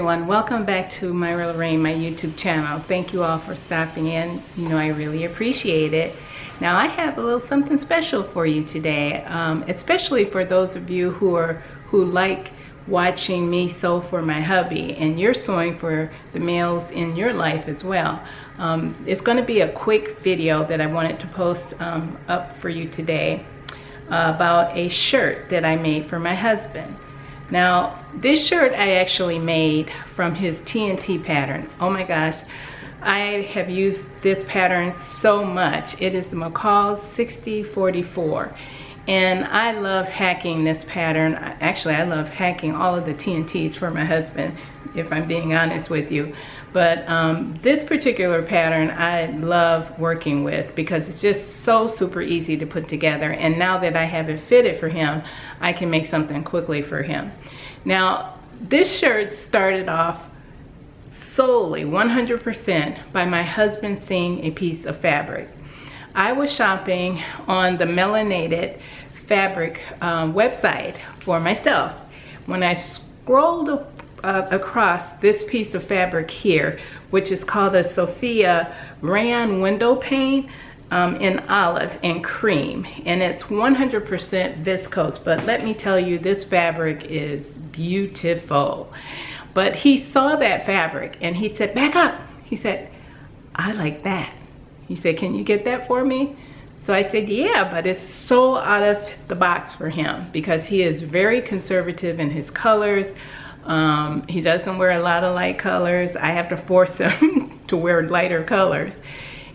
everyone, welcome back to Myra Lorraine, my YouTube channel. Thank you all for stopping in. You know, I really appreciate it. Now I have a little something special for you today, especially for those of you who like watching me sew for my hubby, and you're sewing for the males in your life as well. It's going to be a quick video that I wanted to post up for you today about a shirt that I made for my husband. Now, this shirt I actually made from his TNT pattern. Oh my gosh, I have used this pattern so much. It is the McCalls 6044. And I love hacking this pattern. Actually, I love hacking all of the TNTs for my husband, if I'm being honest with you. But this particular pattern I love working with because it's just so super easy to put together. And now that I have it fitted for him, I can make something quickly for him. Now, this shirt started off solely 100% by my husband seeing a piece of fabric. I was shopping on the Melanated Fabric website for myself. When I scrolled across this piece of fabric here, which is called a Sophia rayon window pane in olive and cream, and it's 100% viscose, but let me tell you, this fabric is beautiful. But he saw that fabric and he said, back up. He said, I like that. He said, can you get that for me? So I said, yeah, but it's so out of the box for him because he is very conservative in his colors. He doesn't wear a lot of light colors. I have to force him to wear lighter colors.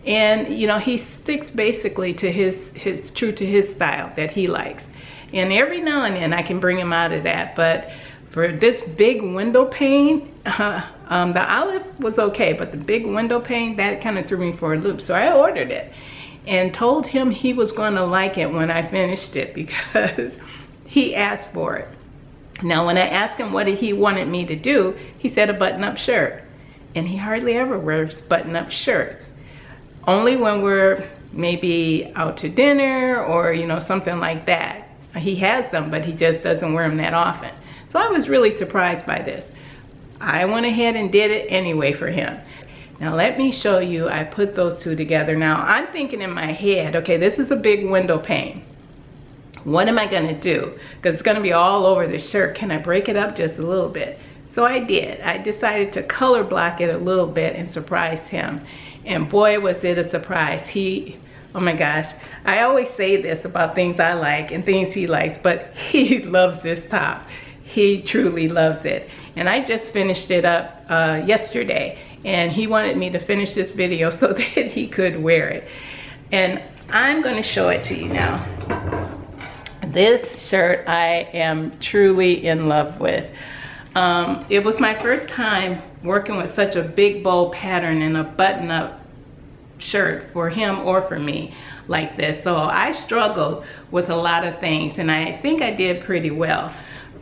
And you know, he sticks basically to his true to his style that he likes. And every now and then I can bring him out of that. But for this big window pane, the olive was okay, but the big window pane, that kind of threw me for a loop. So I ordered it and told him he was going to like it when I finished it because he asked for it. Now, when I asked him what he wanted me to do, he said a button-up shirt. And he hardly ever wears button-up shirts. Only when we're maybe out to dinner or, you know, something like that. He has them, but he just doesn't wear them that often. So I was really surprised by this. I went ahead and did it anyway for him. Now let me show you, I put those two together. Now I'm thinking in my head, okay, this is a big window pane. What am I gonna do? Because it's gonna be all over the shirt. Can I break it up just a little bit? So I did. I decided to color block it a little bit and surprise him. And boy, was it a surprise. Oh my gosh, I always say this about things I like and things he likes, but he loves this top. He truly loves it. And I just finished it up yesterday, and he wanted me to finish this video so that he could wear it. And I'm going to show it to you now. This shirt I am truly in love with. It was my first time working with such a big bold pattern in a button-up shirt for him or for me like this. So I struggled with a lot of things, and I think I did pretty well.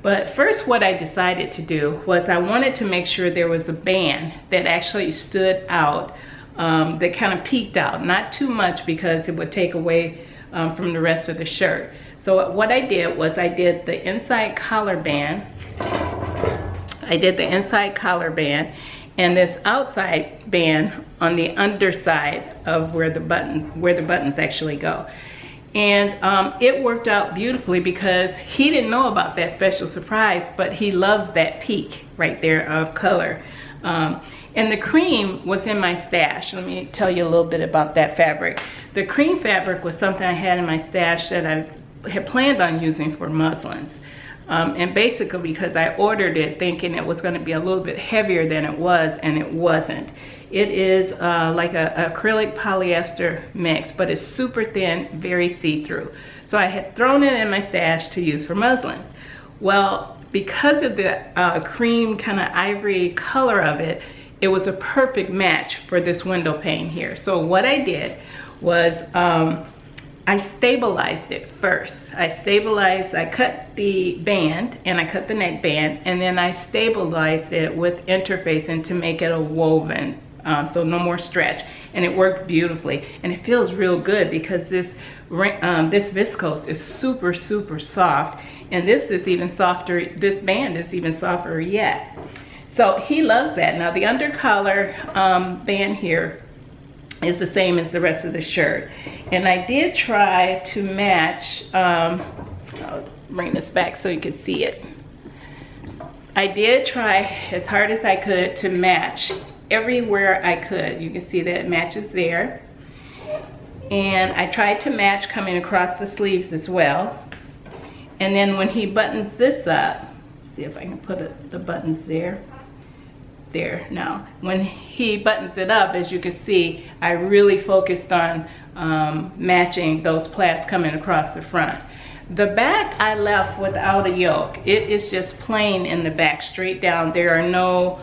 But first, what I decided to do was I wanted to make sure there was a band that actually stood out, that kind of peeked out, not too much because it would take away from the rest of the shirt. So what I did was I did the inside collar band. And this outside band on the underside of where the buttons actually go. And it worked out beautifully because he didn't know about that special surprise, but he loves that peak right there of color. And the cream was in my stash. Let me tell you a little bit about that fabric. The cream fabric was something I had in my stash that I had planned on using for muslins. And basically because I ordered it thinking it was going to be a little bit heavier than it was, and it wasn't. It is like a acrylic polyester mix, but it's super thin, very see-through. So I had thrown it in my stash to use for muslins. Well, because of the cream kind of ivory color of it, it was a perfect match for this window pane here. So what I did was I stabilized it first. I cut the band and I cut the neck band, and then I stabilized it with interfacing to make it a woven, so no more stretch. And it worked beautifully, and it feels real good because this viscose is super, super soft, and this is even softer. This band is even softer yet. So he loves that. Now the undercollar band here is the same as the rest of the shirt. And I did try to match, I'll bring this back so you can see it. I did try as hard as I could to match everywhere I could. You can see that it matches there. And I tried to match coming across the sleeves as well. And then when he buttons this up, see if I can put the buttons there. There. Now when he buttons it up, as you can see, I really focused on matching those plaits coming across the front. The back I left without a yoke. It is just plain in the back, straight down. There are no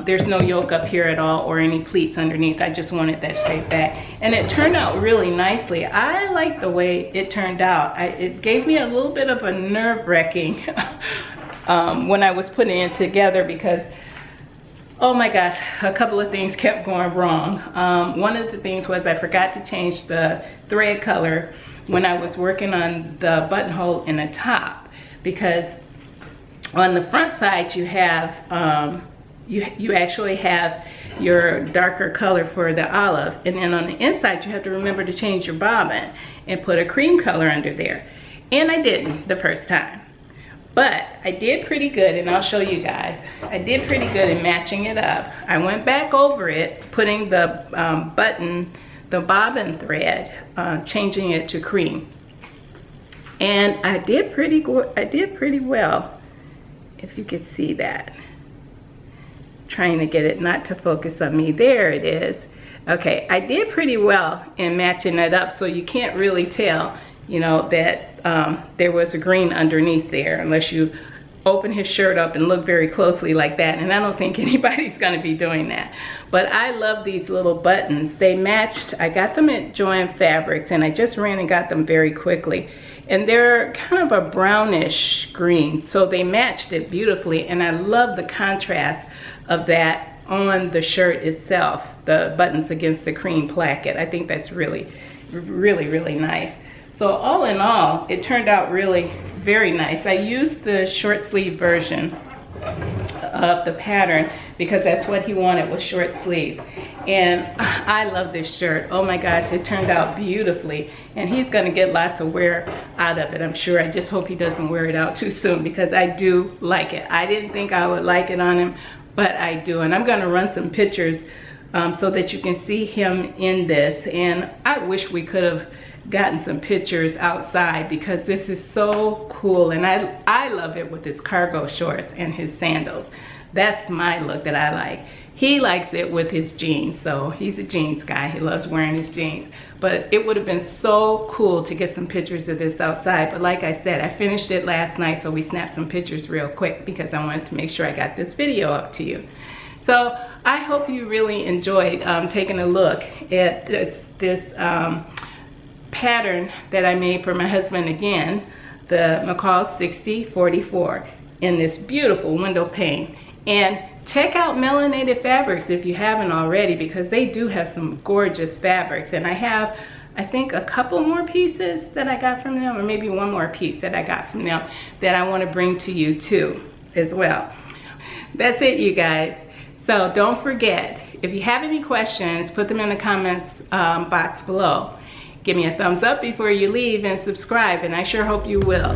there's no yoke up here at all or any pleats underneath. I just wanted that straight back, and it turned out really nicely. I like the way it turned out. It gave me a little bit of a nerve-wracking when I was putting it together, because oh my gosh, a couple of things kept going wrong. One of the things was I forgot to change the thread color when I was working on the buttonhole in the top, because on the front side you have you actually have your darker color for the olive, and then on the inside you have to remember to change your bobbin and put a cream color under there. And I didn't the first time. But I did pretty good, and I'll show you guys. I did pretty good in matching it up. I went back over it, putting the the bobbin thread, changing it to cream. And I did pretty well, if you could see that. Trying to get it not to focus on me. There it is. Okay, I did pretty well in matching it up, so you can't really tell, you know, that there was a green underneath there, unless you open his shirt up and look very closely like that, and I don't think anybody's going to be doing that. But I love these little buttons. They matched. I got them at Joann Fabrics, and I just ran and got them very quickly, and they're kind of a brownish green, so they matched it beautifully. And I love the contrast of that on the shirt itself, the buttons against the cream placket. I think that's really nice. So all in all, it turned out really very nice. I used the short sleeve version of the pattern because that's what he wanted, with short sleeves. And I love this shirt. Oh my gosh, it turned out beautifully. And he's gonna get lots of wear out of it, I'm sure. I just hope he doesn't wear it out too soon, because I do like it. I didn't think I would like it on him, but I do. And I'm gonna run some pictures so that you can see him in this. And I wish we could have gotten some pictures outside, because this is so cool. And I love it with his cargo shorts and his sandals. That's my look that I like. He likes it with his jeans, so he's a jeans guy. He loves wearing his jeans. But it would have been so cool to get some pictures of this outside. But like I said, I finished it last night, so we snapped some pictures real quick because I wanted to make sure I got this video up to you. So I hope you really enjoyed taking a look at this pattern that I made for my husband again, the McCalls 6044, in this beautiful window pane. And check out Melanated Fabrics if you haven't already, because they do have some gorgeous fabrics. And I have, I think, a couple more pieces that I got from them, or maybe one more piece that I got from them that I want to bring to you too as well. That's it, you guys. So don't forget, if you have any questions, put them in the comments box below. Give me a thumbs up before you leave, and subscribe, and I sure hope you will.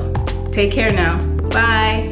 Take care now. Bye.